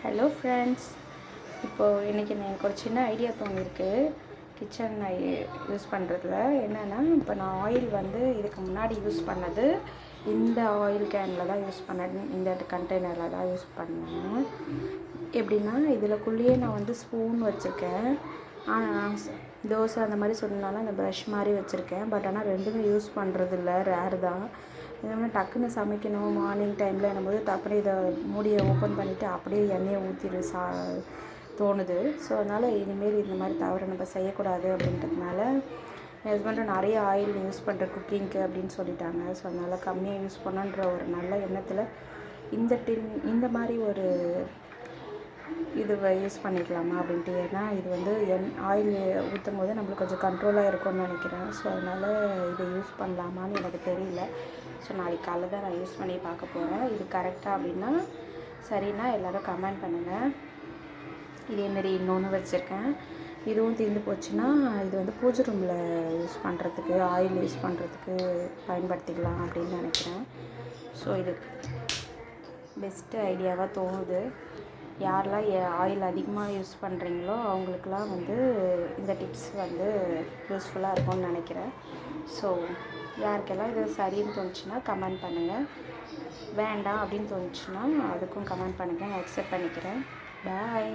Hello friends, இப்போது இன்றைக்கி எனக்கு ஒரு சின்ன ஐடியா தோணியிருக்கு கிச்சன் யூஸ் பண்ணுறதுல. என்னென்னா, இப்போ நான் ஆயில் வந்து இதுக்கு முன்னாடி யூஸ் பண்ணது இந்த ஆயில் கேனில் தான் யூஸ் பண்ணேன், இந்த கண்டெய்னரில் தான் யூஸ் பண்ணேன். எப்படின்னா, இதில்குள்ளேயே நான் வந்து ஸ்பூன் வச்சுருக்கேன், தோசை அந்த மாதிரி சொன்னாலும் அந்த ப்ரஷ் மாதிரி வச்சுருக்கேன். பட் ஆனால் ரெண்டுமே யூஸ் பண்ணுறதில்ல, ரேர் தான். இதே டக்குன்னு சமைக்கணும் மார்னிங் டைமில் என்னும்போது டக்குனு இதை மூடியை ஓப்பன் பண்ணிவிட்டு அப்படியே எண்ணெயை ஊற்றிடு தோணுது. ஸோ அதனால் இனிமேல் இந்த மாதிரி தவறு நம்ம செய்யக்கூடாது அப்படின்றதுனால என் ஹஸ்பண்டும் நிறைய ஆயில் யூஸ் பண்ணுற குக்கிங்க்கு அப்படின்னு சொல்லிட்டாங்க. ஸோ அதனால் கம்மியாக யூஸ் பண்ணுன்ற ஒரு நல்ல எண்ணத்தில் இந்த மாதிரி ஒரு இது யூஸ் பண்ணிக்கலாமா அப்படின்ட்டு. ஏன்னா இது வந்து ஆயில் ஊற்றும் போது நம்மளுக்கு கொஞ்சம் கண்ட்ரோலாக இருக்கும்னு நினைக்கிறேன். ஸோ அதனால் இதை யூஸ் பண்ணலாமான்னு எனக்கு தெரியல. ஸோ நாளைக்கு காலைல தான் நான் யூஸ் பண்ணி பார்க்க போகிறேன். இது கரெக்டாக அப்படின்னா சரின்னா எல்லோரும் கமெண்ட் பண்ணுங்கள். இதேமாரி இன்னொன்று வச்சுருக்கேன், இதுவும் தீர்ந்து போச்சுன்னா இது வந்து பூஜை ரூமில் யூஸ் பண்ணுறதுக்கு, ஆயில் யூஸ் பண்ணுறதுக்கு பயன்படுத்திக்கலாம் அப்படின்னு நினைக்கிறேன். ஸோ இது பெஸ்ட்டு ஐடியாவாக தோணுது. யாரெல்லாம் ஆயில் அதிகமாக யூஸ் பண்ணுறீங்களோ அவங்களுக்கெல்லாம் வந்து இந்த டிப்ஸ் வந்து யூஸ்ஃபுல்லாக இருக்கும்னு நினைக்கிறேன். ஸோ யாருக்கெல்லாம் இது சரின்னு தோணுச்சுன்னா கமெண்ட் பண்ணுங்கள், வேண்டாம் அப்படின்னு தோணுச்சுன்னா அதுக்கும் கமெண்ட் பண்ணுங்கள், நான் அக்செப்ட் பண்ணிக்கிறேன். பாய்.